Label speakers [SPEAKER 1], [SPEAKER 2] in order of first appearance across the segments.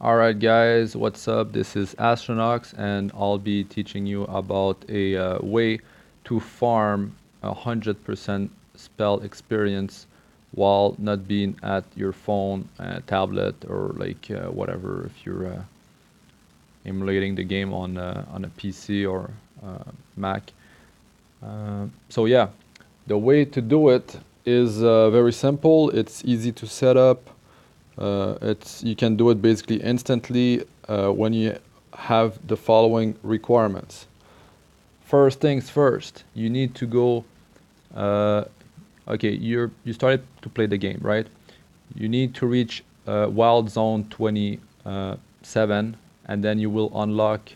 [SPEAKER 1] Alright guys, what's up? This is Astronox and I'll be teaching you about a way to farm 100% spell experience while not being at your phone, tablet, or like whatever, if you're emulating the game on a PC or Mac. So yeah, the way to do it is very simple. It's easy to set up. You can do it basically instantly when you have the following requirements. First things first, you need to go. Okay, you started to play the game, right? You need to reach Wild Zone 27, and then you will unlock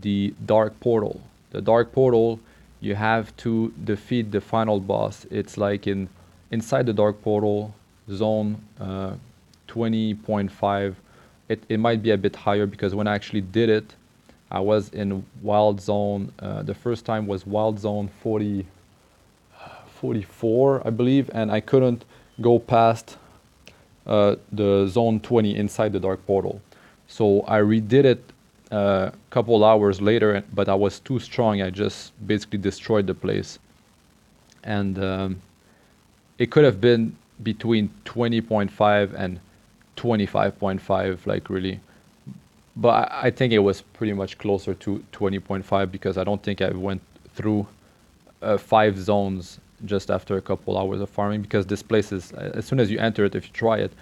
[SPEAKER 1] the Dark Portal. The Dark Portal, you have to defeat the final boss. It's like inside the Dark Portal zone 20.5. It might be a bit higher because when I actually did it, I was in Wild Zone. The first time was Wild Zone 44, I believe, and I couldn't go past the Zone 20 inside the Dark Portal. So I redid it a couple hours later, but I was too strong. I just basically destroyed the place. And it could have been between 20.5 and 25.5, like really. But I think it was pretty much closer to 20.5 because I don't think I went through 5 zones just after a couple hours of farming, because this place is, as soon as you enter it, if you try it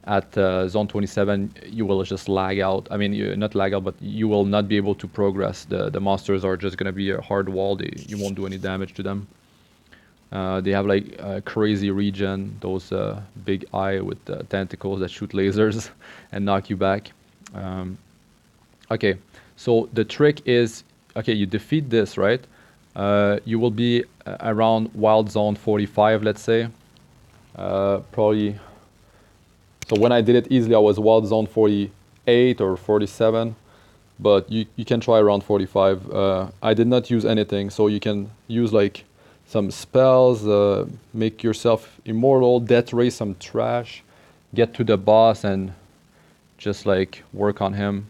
[SPEAKER 1] at zone 27, you will just lag out. I mean, not lag out, but you will not be able to progress. The monsters are just going to be a hard wall. You won't do any damage to them. They have like a crazy regen, those big eye with tentacles that shoot lasers and knock you back. Okay, so the trick is, okay, you defeat this, right? You will be around Wild Zone 45, let's say. Probably. So when I did it easily, I was Wild Zone 48 or 47, but you can try around 45. I did not use anything, so you can use like some spells, make yourself immortal, death ray some trash, get to the boss and just like work on him.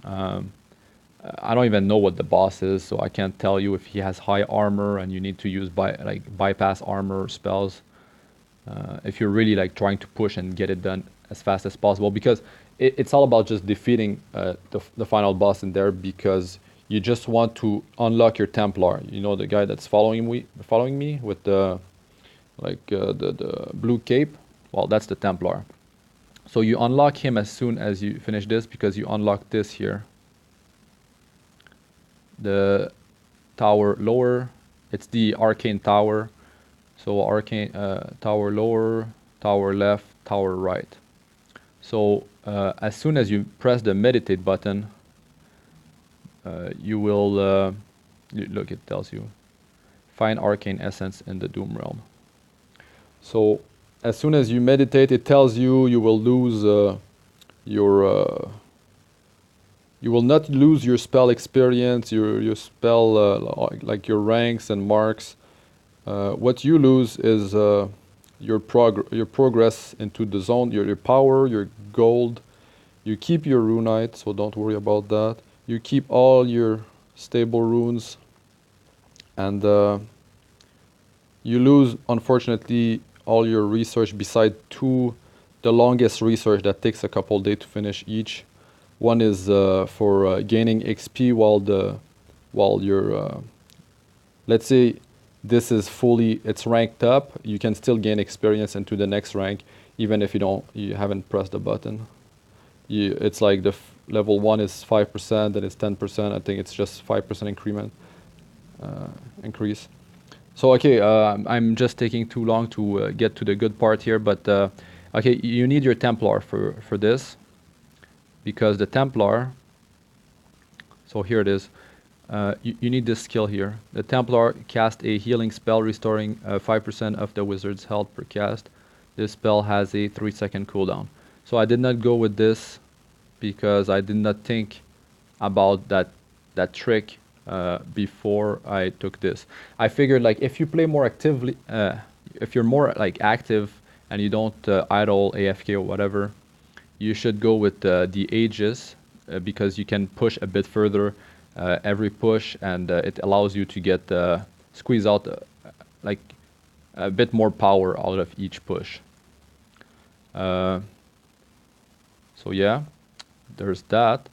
[SPEAKER 1] I don't even know what the boss is, so I can't tell you if he has high armor and you need to use bypass armor spells. If you're really like trying to push and get it done as fast as possible, because it's all about just defeating the final boss in there, because you just want to unlock your Templar. You know, the guy that's following me with the the blue cape. Well, that's the Templar. So you unlock him as soon as you finish this, because you unlock this here. The tower lower, it's the Arcane Tower. So Arcane Tower lower, tower left, tower right. So as soon as you press the meditate button, you will look, it tells you find arcane essence in the Doom Realm. So as soon as you meditate, it tells you you will lose you will not lose your spell experience, your spell like your ranks and marks. What you lose is your progress into the zone, your power, your gold. You keep your runite, so don't worry about that. You keep all your stable runes, and you lose, unfortunately, all your research beside the longest research that takes a couple days to finish each. One is for gaining XP while you're, let's say this is it's ranked up, you can still gain experience into the next rank, even if you haven't pressed the button. It's like level 1 is 5%, then it's 10%. I think it's just 5% increase. So okay, I'm just taking too long to get to the good part here, but okay, you need your Templar for this, because the Templar, so here it is, you need this skill here. The Templar cast a healing spell restoring 5% of the wizard's health per cast. This spell has a 3-second cooldown. So I did not go with this because I did not think about that trick before I took this. I figured like if you play more actively, if you're more like active and you don't idle AFK or whatever, you should go with the Aegis because you can push a bit further every push, and it allows you to get squeeze out like a bit more power out of each push. So yeah, there's that.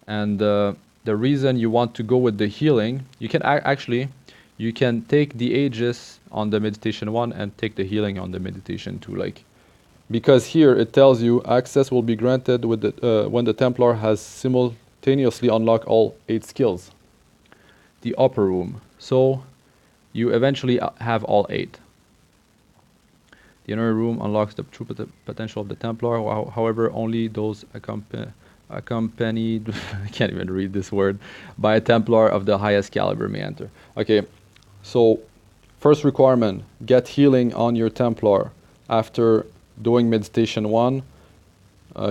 [SPEAKER 1] And the reason you want to go with the healing, you can actually you can take the Aegis on the meditation 1 and take the healing on the meditation 2, like, because here it tells you access will be granted with the when the Templar has simultaneously unlocked all 8 skills. The upper room, so you eventually have all 8. The inner room unlocks the true potential of the Templar. However, only those accompanied I can't even read this word, by a Templar of the highest caliber may enter. Okay, so first requirement, get healing on your Templar. After doing meditation 1,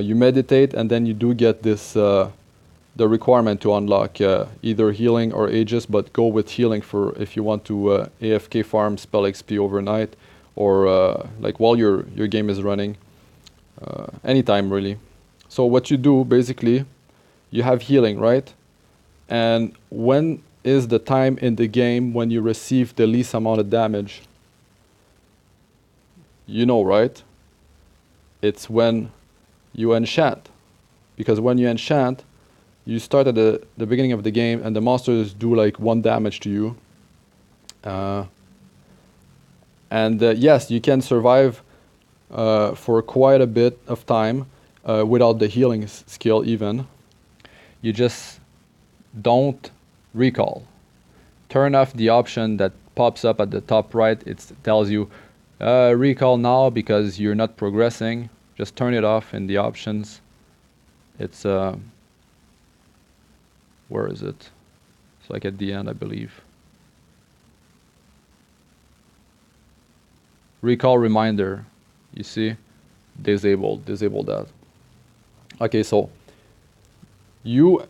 [SPEAKER 1] you meditate, and then you do get this the requirement to unlock either healing or Aegis, but go with healing for if you want to AFK farm spell XP overnight, or like while your game is running, anytime really. So what you do basically, you have healing, right? And when is the time in the game when you receive the least amount of damage? You know, right? It's when you enchant. Because when you enchant, you start at the beginning of the game and the monsters do like 1 damage to you. Yes, you can survive for quite a bit of time without the healing skill even. You just don't recall. Turn off the option that pops up at the top right. It tells you recall now because you're not progressing. Just turn it off in the options. It's where is it? It's like at the end, I believe. Recall reminder, you see, disable that. Okay, so you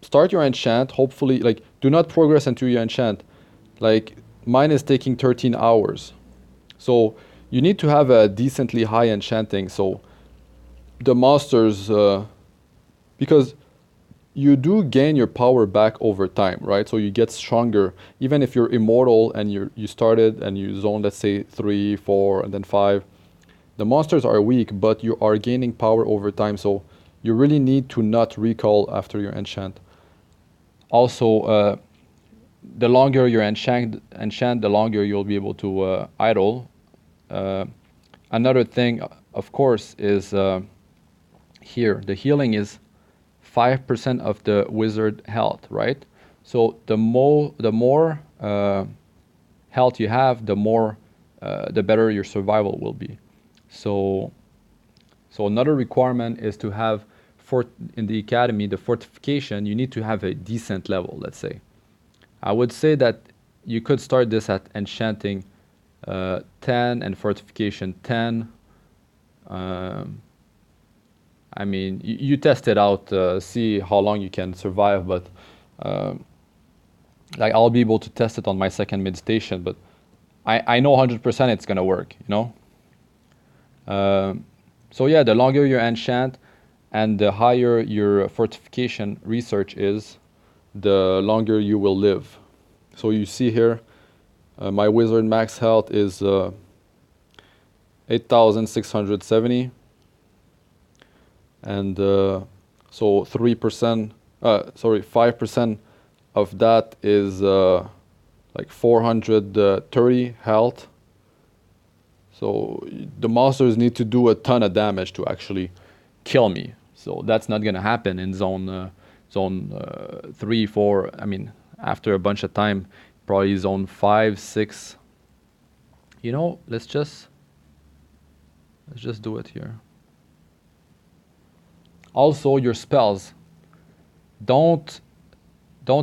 [SPEAKER 1] start your enchant, hopefully, like, do not progress until you enchant. Like, mine is taking 13 hours. So you need to have a decently high enchanting, so the monsters, because you do gain your power back over time, right? So you get stronger, even if you're immortal and you started and you zone, let's say 3, 4, and then 5. The monsters are weak, but you are gaining power over time, so you really need to not recall after your enchant. Also, the longer you enchant, the longer you'll be able to idle. Another thing, of course, is here. The healing is 5% of the wizard health, right? So the more health you have, the better your survival will be. So another requirement is to have in the academy, the fortification, you need to have a decent level, let's say. I would say that you could start this at enchanting 10 and fortification 10. I mean, you test it out, see how long you can survive, but like I'll be able to test it on my second meditation, but I know 100% it's gonna work, you know? So yeah, the longer you enchant and the higher your fortification research is, the longer you will live. So you see here, my wizard max health is 8,670. And so 5% of that is like 430 health. So the monsters need to do a ton of damage to actually kill me. So that's not gonna happen in zone 3, 4. I mean, after a bunch of time, probably zone 5, 6. You know, let's just do it here. Also, your spells don't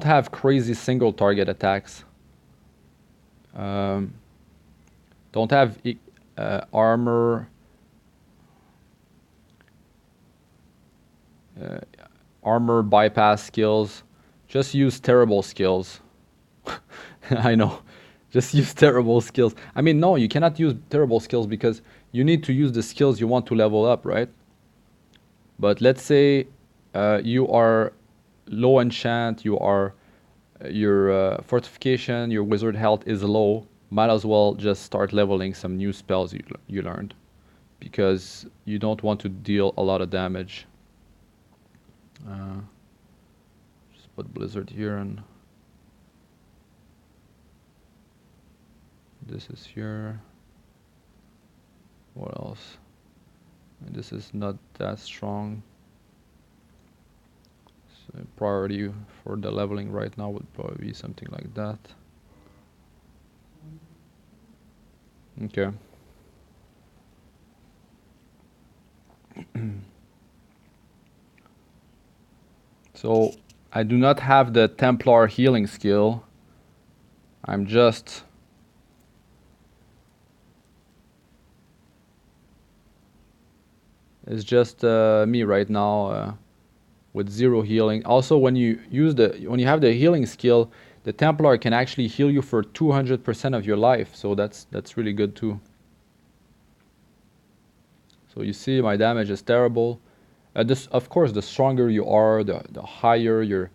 [SPEAKER 1] have crazy single target attacks. Don't have armor bypass skills. Just use terrible skills. I know. Just use terrible skills. I mean, no, you cannot use terrible skills because you need to use the skills you want to level up, right? But let's say you are low enchant, your fortification, your wizard health is low, might as well just start leveling some new spells you learned, because you don't want to deal a lot of damage. Just put Blizzard here, and this is here. What else? And this is not that strong. So priority for the leveling right now would probably be something like that. Okay. So I do not have the Templar healing skill. I'm just it's just me right now with 0 healing. Also, when you have the healing skill, the Templar can actually heal you for 200% of your life. So that's really good too. So you see, my damage is terrible. Of course, the stronger you are, the higher your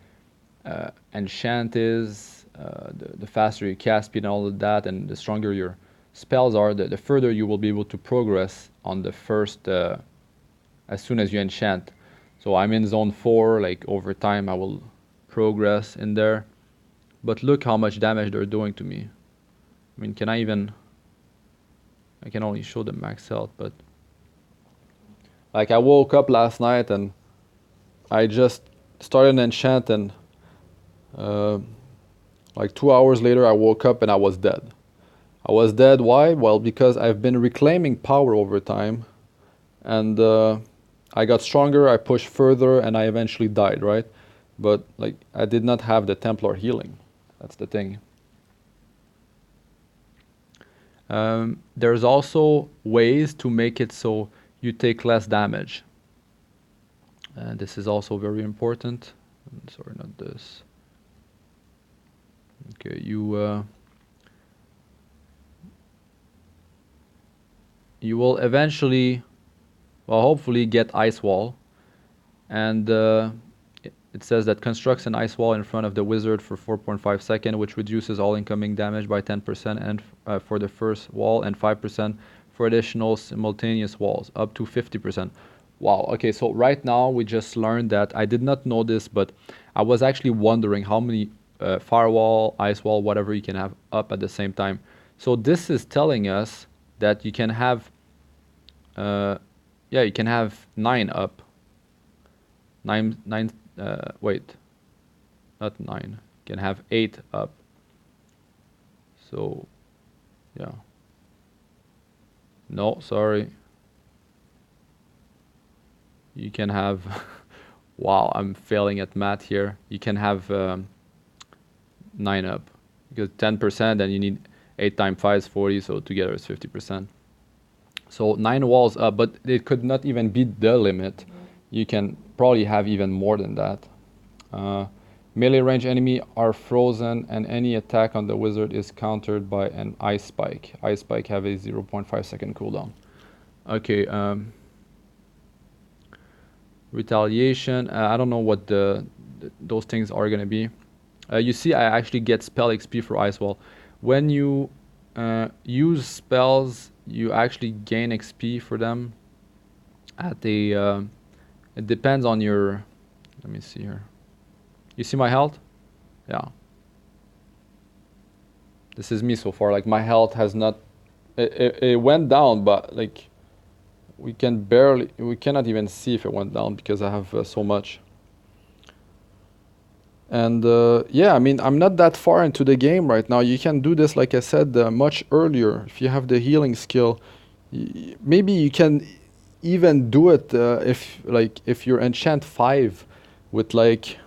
[SPEAKER 1] enchant is, the faster you cast speed and all of that, and the stronger your spells are, the further you will be able to progress on the first, as soon as you enchant. So I'm in zone 4, like over time I will progress in there. But look how much damage they're doing to me. I mean, I can only show the max health, but like I woke up last night and I just started an enchant, and like 2 hours later I woke up and I was dead. I was dead. Why? Well, because I've been reclaiming power over time, and I got stronger, I pushed further, and I eventually died, right? But like I did not have the Templar healing. That's the thing. There's also ways to make it so you take less damage. And this is also very important. Sorry, not this. Okay, you will eventually, well, hopefully get ice wall, and it says that constructs an ice wall in front of the wizard for 4.5 seconds, which reduces all incoming damage by 10% and for the first wall, and 5% for additional simultaneous walls, up to 50%. Wow, okay, so right now we just learned that. I did not know this, but I was actually wondering how many firewall, ice wall, whatever you can have up at the same time. So this is telling us that you can have, yeah, you can have 9 up. Wait, not 9. You can have 8 up. So, yeah. No, sorry. You can have, wow, I'm failing at math here. You can have 9 up, because 10%, and you need 8 times 5 is 40, so together it's 50%. So 9 walls up, but it could not even be the limit. You can probably have even more than that. Melee range enemy are frozen, and any attack on the wizard is countered by an ice spike. Ice spike have a 0.5 second cooldown. Okay, retaliation. I don't know what those things are gonna be. You see, I actually get spell XP for ice wall. When you use spells, you actually gain XP for them. At the it depends on your. Let me see here. You see my health? Yeah. This is me so far. Like my health has not. It went down, but like we cannot even see if it went down because I have so much. And yeah, I mean, I'm not that far into the game right now. You can do this, like I said, much earlier if you have the healing skill. Maybe you can even do it if you're enchant 5 with like,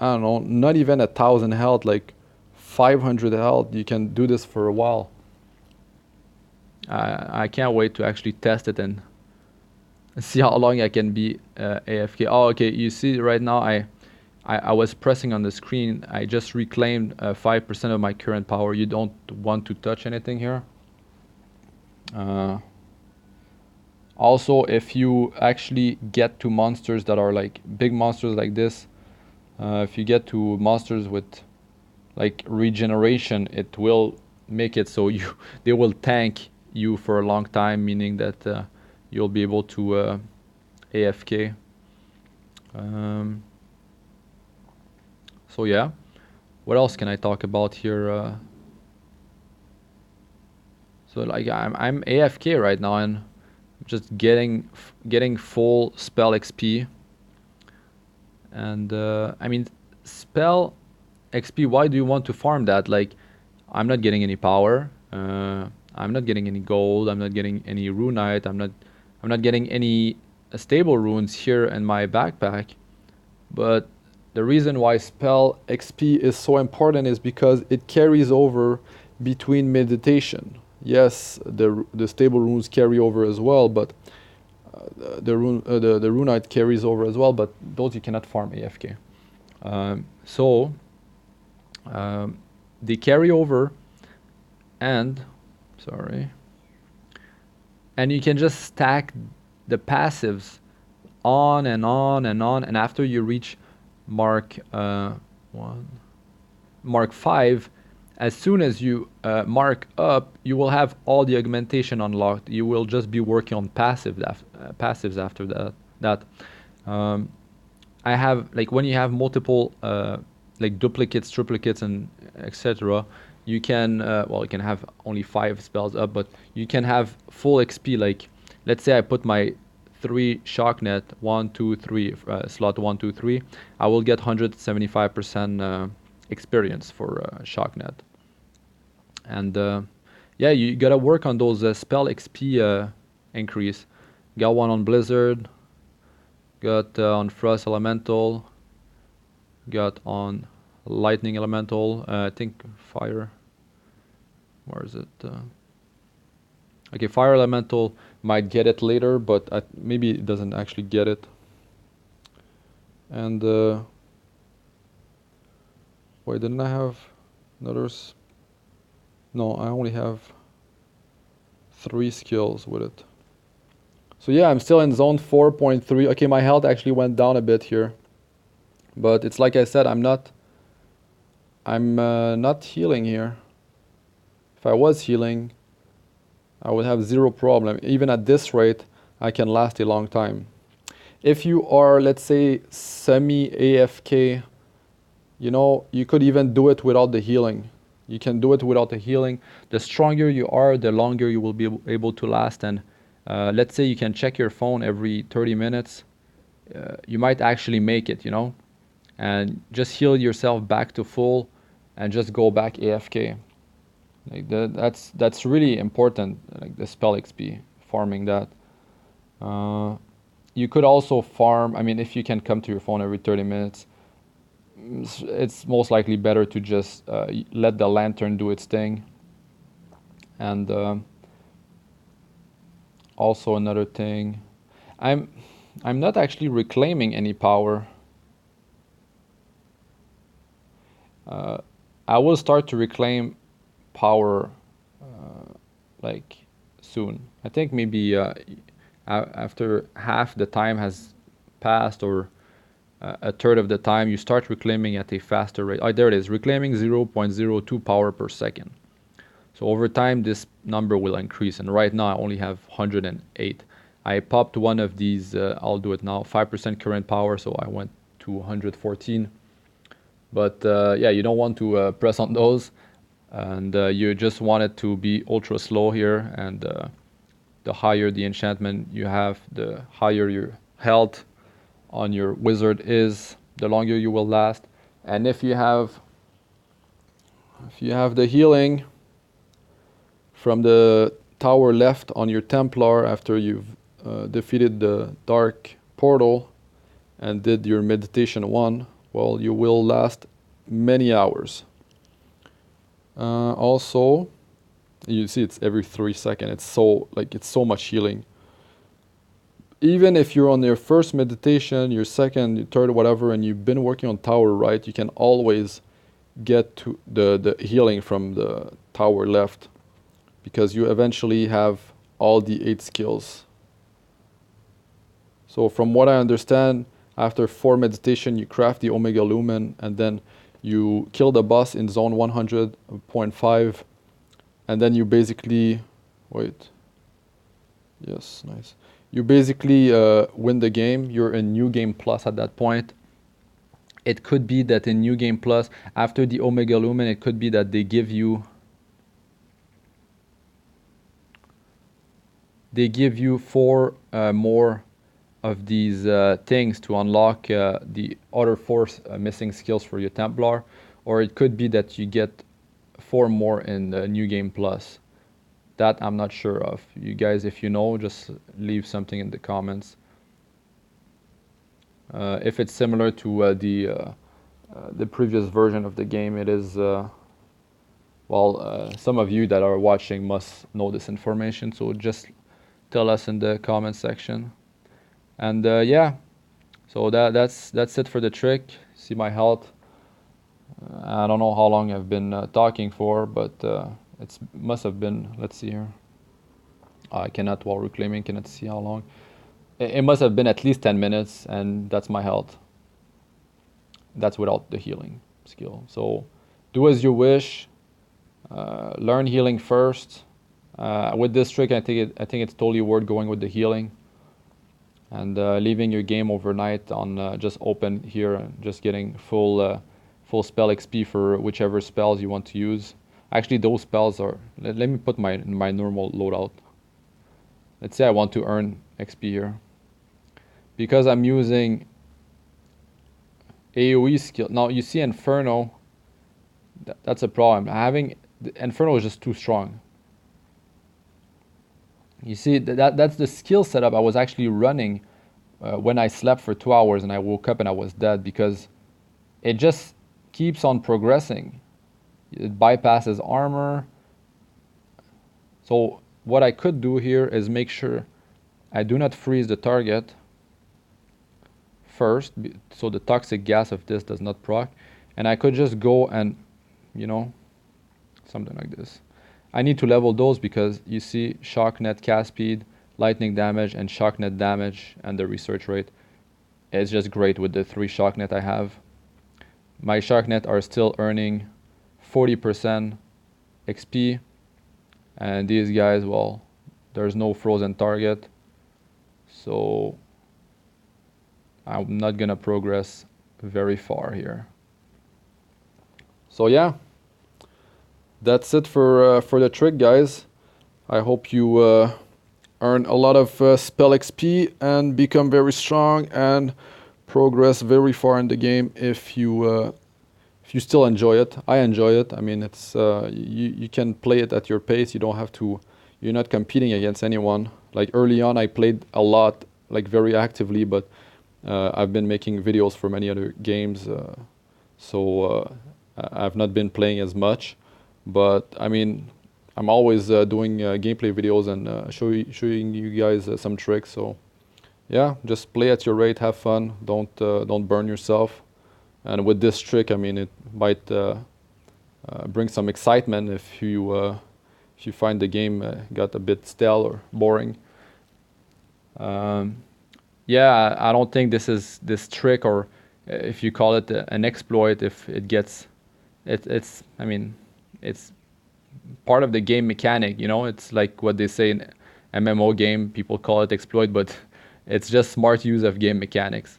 [SPEAKER 1] I don't know, not even 1,000 health, like 500 health. You can do this for a while. I can't wait to actually test it and see how long I can be AFK. Oh, okay. You see right now I was pressing on the screen. I just reclaimed 5% of my current power. You don't want to touch anything here. Also, if you actually get to monsters that are like big monsters like this, if you get to monsters with like regeneration, it will make it so you they will tank you for a long time, meaning that you'll be able to AFK. So yeah, what else can I talk about here? So like I'm AFK right now and just getting full spell XP. And I mean, spell XP. Why do you want to farm that? Like, I'm not getting any power. I'm not getting any gold. I'm not getting any runite. I'm not getting any stable runes here in my backpack. But the reason why spell XP is so important is because it carries over between meditation. Yes, the stable runes carry over as well, but the runite carries over as well. But those you cannot farm AFK. So they carry over, and sorry, and you can just stack the passives on and on and on, and after you reach mark 5, as soon as you mark up, you will have all the augmentation unlocked. You will just be working on passives after that. I have, like, when you have multiple like duplicates, triplicates, and etc., you can you can have only 5 spells up, but you can have full XP. Like, let's say I put my 3 shocknet 1 2 3 slot 1 2 3, I will get 175% experience for shocknet. And yeah, you gotta work on those spell XP increase. Got one on Blizzard, got on Frost Elemental, got on Lightning Elemental, I think Fire, where is it? Okay, Fire Elemental might get it later, but maybe it doesn't actually get it. And wait, didn't I have another? No, I only have 3 skills with it. So yeah, I'm still in zone 4.3. Okay, my health actually went down a bit here, but it's like I said, I'm not healing here. If I was healing, I would have 0 problem. Even at this rate, I can last a long time. If you are, let's say, semi-AFK, you know, you could even do it without the healing. You can do it without the healing. The stronger you are, the longer you will be able to last. And let's say you can check your phone every 30 minutes. You might actually make it, you know, and just heal yourself back to full and just go back AFK. Like that's really important, like the spell XP, farming that. You could also farm, I mean, if you can come to your phone every 30 minutes, it's most likely better to just let the lantern do its thing. And also another thing, I'm not actually reclaiming any power. I will start to reclaim power like soon. I think maybe after half the time has passed, or a third of the time, you start reclaiming at a faster rate. Oh, there it is, reclaiming 0.02 power per second. So over time, this number will increase. And right now, I only have 108. I popped one of these, I'll do it now, 5% current power, so I went to 114. But yeah, you don't want to press on those. And you just want it to be ultra slow here. And the higher the enchantment you have, the higher your health on your wizard is, the longer you will last. And if you have the healing from the tower left on your Templar after you've defeated the dark portal and did your meditation 1, well, you will last many hours. Also, you see it's every 3 seconds. It's so much healing. Even if you're on your first meditation, your second, your third, whatever, and you've been working on tower right, you can always get to the healing from the tower left, because you eventually have all the 8 skills So from what I understand, after 4 meditation, you craft the Omega Lumen, and then you kill the boss in zone 100.5, and then you basically, wait, yes, nice. You basically win the game. You're in New Game Plus at that point. It could be that in New Game Plus, after the Omega Lumen, it could be that they give you 4 more of these things to unlock the other 4 missing skills for your Templar, or it could be that you get 4 more in the New Game Plus. That I'm not sure of. You guys, if you know, just leave something in the comments. If it's similar to the previous version of the game, it is, well, some of you that are watching must know this information, so just tell us in the comment section. And yeah, so that's it for the trick. See my health. I don't know how long I've been talking for, but it must have been, let's see here. I cannot, while reclaiming, cannot see how long. It must have been at least 10 minutes, and that's my health. That's without the healing skill. So do as you wish. Learn healing first. With this trick, I think it's totally worth going with the healing, and leaving your game overnight on just open here and just getting full spell XP for whichever spells you want to use. Actually, those spells are. Let me put my normal loadout. Let's say I want to earn XP here, because I'm using AOE skill. Now you see Inferno. That's a problem. Inferno is just too strong. You see, that's the skill setup I was actually running when I slept for 2 hours and I woke up and I was dead, because it just keeps on progressing. It bypasses armor. So what I could do here is make sure I do not freeze the target first, so the toxic gas of this does not proc, and I could just go and, you know, something like this. I need to level those because you see shock net cast speed, lightning damage, and shock net damage, and the research rate is just great with the 3 shock net I have. My shock net are still earning 40% XP, and these guys, well, there's no frozen target, so I'm not gonna progress very far here. So yeah, that's it for the trick, guys. I hope you earn a lot of spell XP and become very strong and progress very far in the game if you still enjoy it. I enjoy it. I mean, it's you can play it at your pace. You don't have to. You're not competing against anyone. Like early on, I played a lot, like very actively, but I've been making videos for many other games, so I've not been playing as much. But I mean, I'm always doing gameplay videos and showing you guys some tricks. So yeah, just play at your rate, have fun, don't burn yourself. And with this trick, I mean, it might bring some excitement if you find the game got a bit stale or boring. Yeah, I don't think this trick, or if you call it an exploit, if it gets, I mean, it's part of the game mechanic, you know. It's like what they say in MMO game, people call it exploit, but it's just smart use of game mechanics.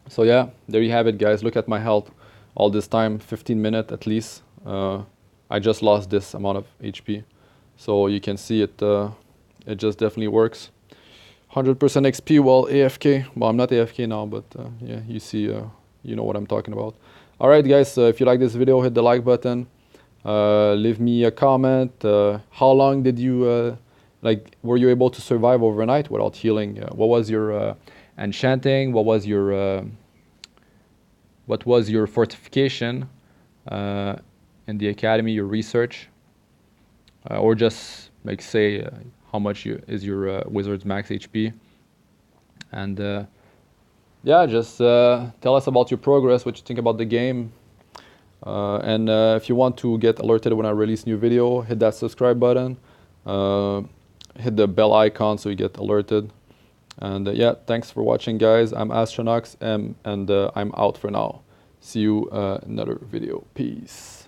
[SPEAKER 1] So yeah, there you have it, guys. Look at my health all this time, 15 minutes at least. I just lost this amount of HP, so you can see it. It just definitely works. 100% XP while AFK. Well, I'm not AFK now, but yeah, you see, you know what I'm talking about. All right, guys. If you like this video, hit the like button. Leave me a comment. How long did you were you able to survive overnight without healing? What was your enchanting? What was your fortification in the academy? Your research, or just like say how much is your wizard's max HP? And yeah, just tell us about your progress, what you think about the game. And if you want to get alerted when I release new video, hit that subscribe button, hit the bell icon so you get alerted. And yeah, thanks for watching, guys. I'm Astronox, and I'm out for now. See you another video. Peace.